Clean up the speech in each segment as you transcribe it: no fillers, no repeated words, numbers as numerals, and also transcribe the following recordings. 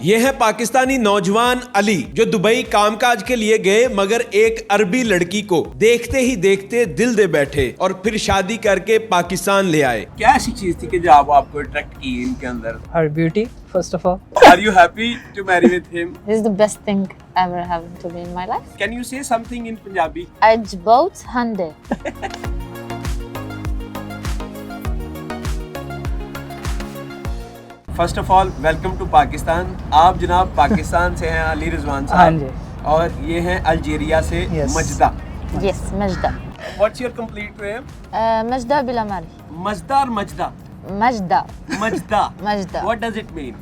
ये है पाकिस्तानी नौजवान अली जो दुबई कामकाज के लिए गए मगर एक अरबी लड़की को देखते ही देखते दिल दे बैठे और फिर शादी करके पाकिस्तान ले आए। क्या ऐसी चीज थी कि जो आपको अट्रैक्ट की इनके अंदर? Her beauty, first of all. Are you happy to marry with him? This is the best thing ever happened to me in my life. Can you say something in Punjabi? Aj bahut hande. First of all welcome to Pakistan. आप जनाब पाकिस्तान से हैं, अली रिजवान हाँ साहब, जी। और ये हैं Algeria से Yes. मजदा। Yes, Majda. What's your complete name? Majda bila mari. मजदा और मजदा? Majda. मजदा। Majda. What does it mean?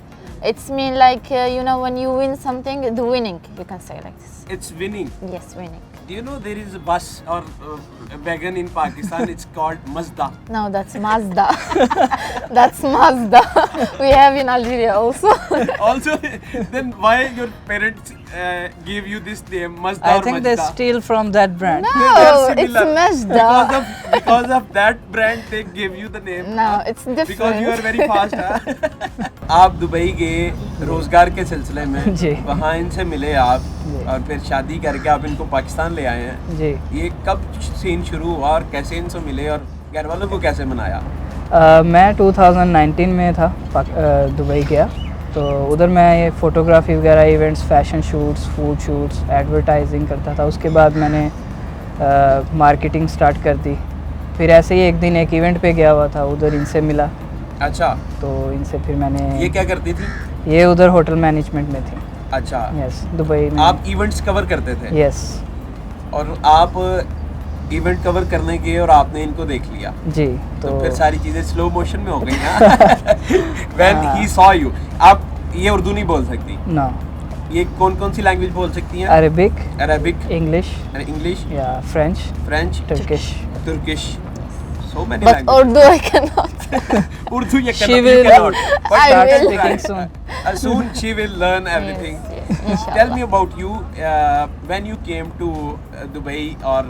It's mean like you know when you win something, the winning. You can say like this. It's winning. Yes, winning. Do you know there is a bus or a wagon in Pakistan? It's called Majda. No, that's Mazda. That's Mazda. We have in Algeria also. Also, then why your parents gave you this name, Majda I or think they Majda? steal from that brand. They are No, similar. it's Majda. Because of that brand, they gave you the name. No, it's different. Because you are very fast. हाँ? आप Dubai गए रोजगार के सिलसिले में, जी। वहाँ इनसे मिले आप जी। और फिर शादी करके आप इनको पाकिस्तान ले आए हैं। जी। ये कब सीन शुरू हुआ और कैसे इनसे मिले और घर वालों को कैसे मनाया? मैं 2019 में था दुबई गया, तो उधर मैं ये फ़ोटोग्राफी वगैरह events, fashion shoots, food shoots, advertising करता था। उसके बाद मैंने मार्केटिंग स्टार्ट कर दी। फिर ऐसे ही एक दिन एक इवेंट पे गया हुआ था, उधर इनसे मिला, अच्छा, तो इनसे फिर मैंने ये क्या करती थी? ये उधर होटल मैनेजमेंट में थी। अच्छा, यस, दुबई में। आप इवेंट्स कवर करते थे? यस और आप इवेंट कवर करने गए और आपने इनको देख लिया, जी। तो फिर सारी चीजें स्लो मोशन में हो गई ना? When he saw you, आप ये उर्दू नहीं बोल सकती? नो। ये कौन कौन सी लैंग्वेज बोल सकती हैं? अरबिक, अरबिक, इंग्लिश, इंग्लिश, या French, French, Turkish. Turkish, so many But languages. Urdu I cannot. Urdu you She cannot, will- you cannot. But I start will. speaking soon. Soon she will learn everything. Yes, yes, inshallah. Tell me about you. When you came to Dubai, or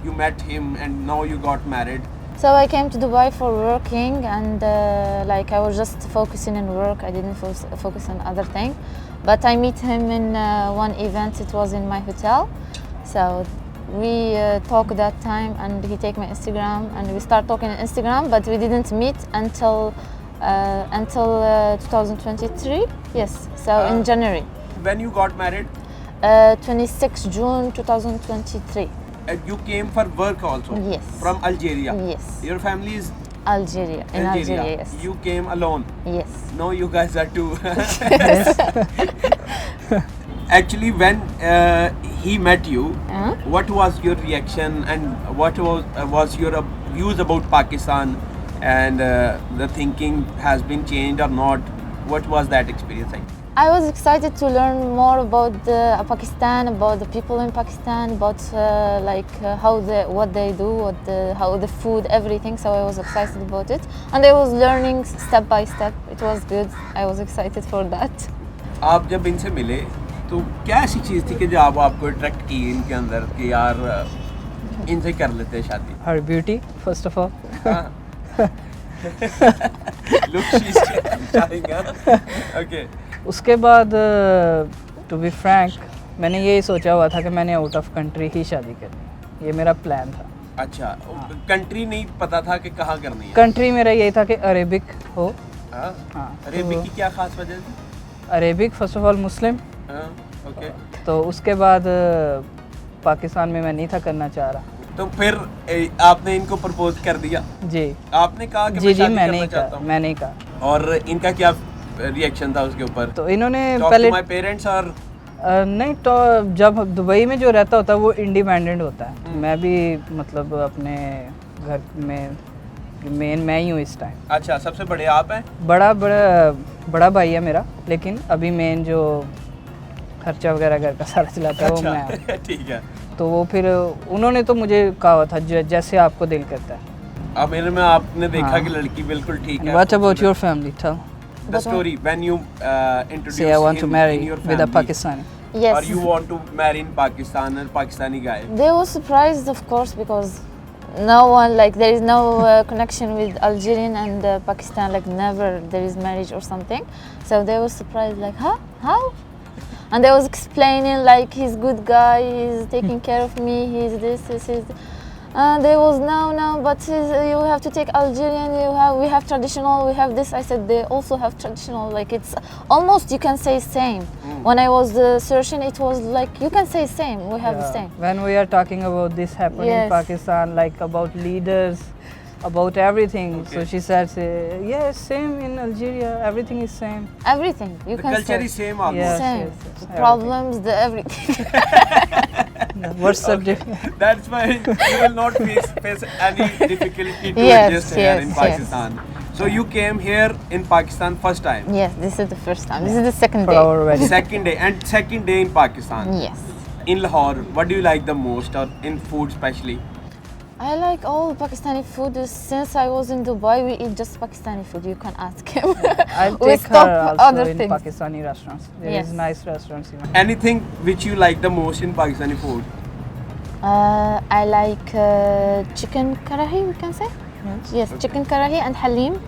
you met him and now you got married. So I came to Dubai for working and like I was just focusing on work. I didn't focus on other thing. But I met him in one event. It was in my hotel. So we talked that time and he take my Instagram and we start talking on Instagram. But we didn't meet until 2023. Yes. So in January. When you got married, 26 June 2023. You came for work also. Yes. From Algeria. Yes. Your family is Algeria. In Algeria. Yes. You came alone. Yes. No, you guys are two. Actually, when he met you, what was your reaction and what was your views about Pakistan, and the thinking has been changed or not? What was that experience like? I was excited to learn more about Pakistan, about the people in Pakistan, about what they do, how the food, everything. So I was excited about it, and I was learning step by step. It was good. I was excited for that. आप जब इनसे मिले तो क्या ऐसी चीज़ थी कि जो आपको अट्रैक्ट की इनके अंदर कि यार इनसे कर लेते हैं शादी? Her beauty, first of all. Look, she's trying, okay. उसके बाद टू बी फ्रैंक मैंने यही सोचा हुआ था कि मैंने आउट ऑफ कंट्री ही शादी करनी, ये मेरा प्लान था। अच्छा, कंट्री नहीं पता था कि कहाँ करनी है? कंट्री मेरा यही था कि अरेबिक हो। हाँ? हाँ, अरेबिक की क्या खास वजह थी? अरेबिक फर्स्ट ऑफ ऑल मुस्लिम। हाँ, ओके। तो उसके बाद पाकिस्तान में मैं नहीं था करना चाह रहा। तो फिर आपने इनको प्रपोज कर दिया? जी। आपने कहा कि जी मैं जी शादी मैंने करना ही चाहता कहा, हूँ। मैंने ही कहा। और इनका क्या रिएक्शन था उसके ऊपर? तो इन्होंने Talk पहले to my parents और नहीं, तो जब दुबई में जो रहता होता है वो इंडिपेंडेंट होता है। मैं भी मतलब अपने घर में मेन मैं ही हूँ इस टाइम। अच्छा, सबसे बड़े आप हैं? बड़ा भाई है मेरा, लेकिन अभी मेन जो खर्चा वगैरह घर का सारा चलाता है वो मैं हूँ। अच्छा, ठीक है। तो वो फिर उन्होंने तो मुझे कहा हुआ था जैसे आपको दिल करता है। अब मेरे में आपने देखा हाँ। कि लड़की बिल्कुल ठीक है। What about your family? Tell. The story when you introduce Say I want to him marry in your with a family, Pakistani. Yes. or you want to marry in Pakistan and Pakistani guy. They were surprised, of course, because No one, like there is no connection with Algerian and Pakistan, like never there is marriage or something. So they were surprised, like, huh? How? And I was explaining like he's good guy, he's taking care of me, he's this, this is. And they was no, but you have to take Algerian. We have traditional, we have this. I said they also have traditional. Like it's almost you can say same. When I was searching, it was like you can say same. We have the same. When we are talking about this happening in Pakistan, like about leaders, about everything. So she said, yes, same in Algeria. Everything is same. Everything you the can culture say. is same almost. Yes, Same. yes, The problems, the everything. What's the difference? That's why you will not face any difficulty to Yes, adjust here in yes, Pakistan. So you came here in Pakistan first time. Yes, this is the first time. This is the second For day. our wedding. Second day in Pakistan. Yes. In Lahore, what do you like the most, or in food especially? I like all Pakistani food. Since I was in Dubai, we eat just Pakistani food. You can ask him. I'll We take stop her also other in things. Pakistani restaurants. There is Yes. nice restaurants. Anything which you like the most in Pakistani food? I like chicken karahi, we can say. Yes, chicken karahi and halim.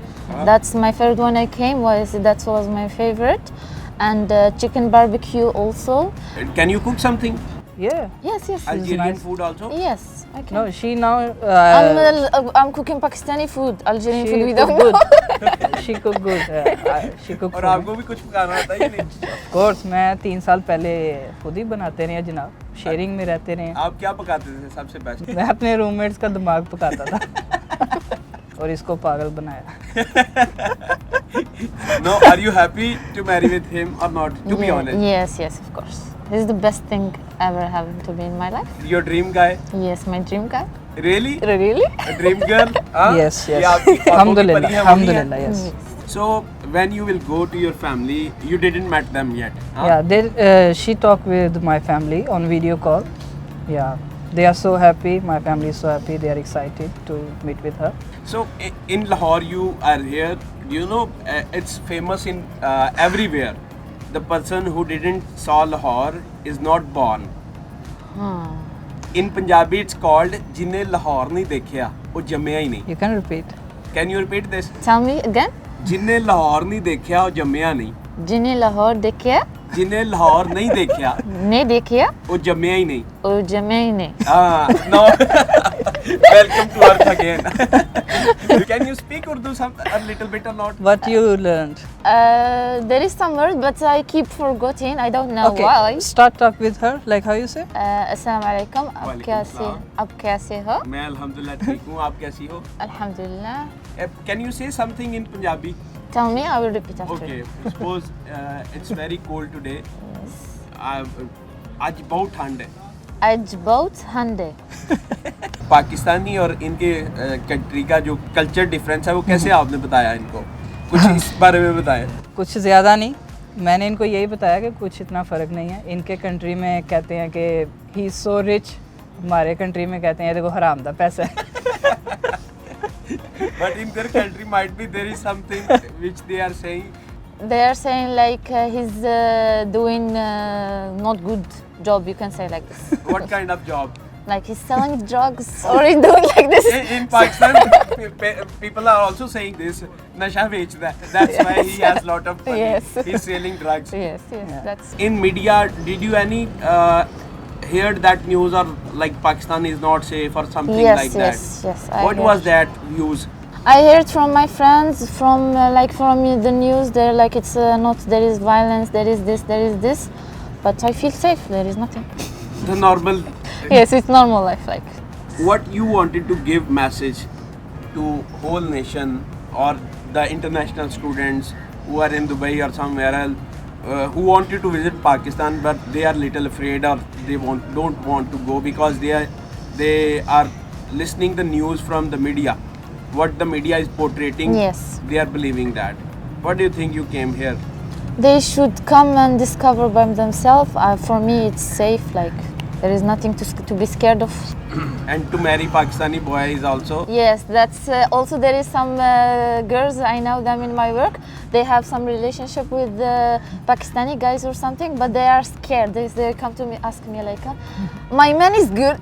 That's my favorite when I came. That was my favorite. And chicken barbecue also. Can you cook something? Yeah. Yes, yes. Algerian nice. food also? Yes, I can. No, she now. I'm cooking Pakistani food. Algerian food we she don't cook know. good. She cook good. She cook और for me. आपको भी कुछ पकाना आता है या नहीं? Of course, मैं 3 साल पहले खुद ही बनाते रहे जनाब. शेयरिंग में रहते रहे. आप क्या पकाते थे सबसे बेस्ट? मैं अपने रूममेट्स का दिमाग पकाता था. और इसको पागल बनाया. No, are you happy to marry with him or not? To be honest. Yes, yes, of course. This is the best thing ever happened to me in my life. Your dream guy? Yes, my dream guy. Really? Really? A dream girl? हाँ? Yes, yes. ये आपकी ख्वाबों की Alhamdulillah, परी है, वही है? Alhamdulillah, yes. So when you will go to your family, you didn't met them yet? Huh? Yeah, she talked with my family on video call. Yeah, they are so happy. My family is so happy. They are excited to meet with her. So in Lahore, you are here. You know, it's famous in everywhere. The person who didn't saw Lahore is not born. In Punjabi, it's called जिन्हें लाहौर नहीं देखा, वो जम्मिया ही नहीं. You can repeat. Can you repeat this? Tell me again. जिन्हें लाहौर नहीं देखा, वो जम्मिया नहीं. जिन्हें लाहौर देखा जिन्हें लाहौर नहीं देखा, नहीं देखा वो जम्मिया ही नहीं. और जमे ही नहीं. No. Welcome to Earth again. Can you speak Urdu a little bit or not? What you learned? There is some words but I keep forgetting. I don't know why. Start up with her. Like how you say? अस्सलाम वालेकुम. आप कैसे हो? मैं अल्हम्दुलिल्लाह ठीक हूँ. आप कैसी हो? अल्हम्दुलिल्लाह. Can you say something in Punjabi? Tell me, I will repeat after. Okay. Suppose it's very cold today. आज बहुत ठंड है. आज बहुत ठंड है. पाकिस्तानी और इनके कंट्री का जो कल्चर डिफरेंस है वो कैसे आपने बताया इनको? कुछ इस बारे में बताया. कुछ ज़्यादा नहीं. मैंने इनको यही बताया कि कुछ इतना फ़र्क नहीं है. इनके कंट्री में कहते हैं कि ही इज़ सो रिच. हमारे कंट्री में कहते हैं देखो हराम दा पैसा है. But in their country might be there is something which they are saying. They are saying like he's doing not good job. You can say like this. What kind of job? Like he's selling drugs or he's doing like this. In Pakistan, people are also saying this. Nasha bech that. That's why he has lot of money. Yes. He's selling drugs. Yes, that's. In media, did you heard that news or like Pakistan is not safe or something like that? Yes. What was that news? I heard from my friends from the news. They're like it's not. There is violence. There is this. But I feel safe. There is nothing. The normal. Yes, it's normal life. Like. What you wanted to give message to whole nation or the international students who are in Dubai or somewhere else who wanted to visit Pakistan but they are little afraid or they don't want to go because they are listening the news from the media. What the media is portraying, Yes. they are believing that. What do you think you came here? They should come and discover by themselves. For me, it's safe. Like there is nothing to be scared of. And to marry Pakistani boys also. Yes, that's also there is some girls I know them in my work. They have some relationship with Pakistani guys or something, but they are scared. They come to me, ask me like, my man is good,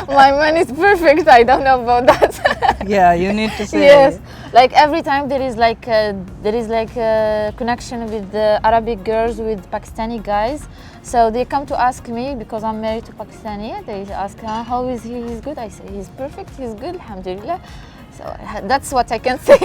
my man is perfect. I don't know about that. Yeah, you need to say. Yes, like every time there is like a connection with the Arabic girls with Pakistani guys. So they come to ask me because I'm married to Pakistani. They ask, how is he? He's good. I say he's perfect. He's good. Alhamdulillah. So that's what I can say.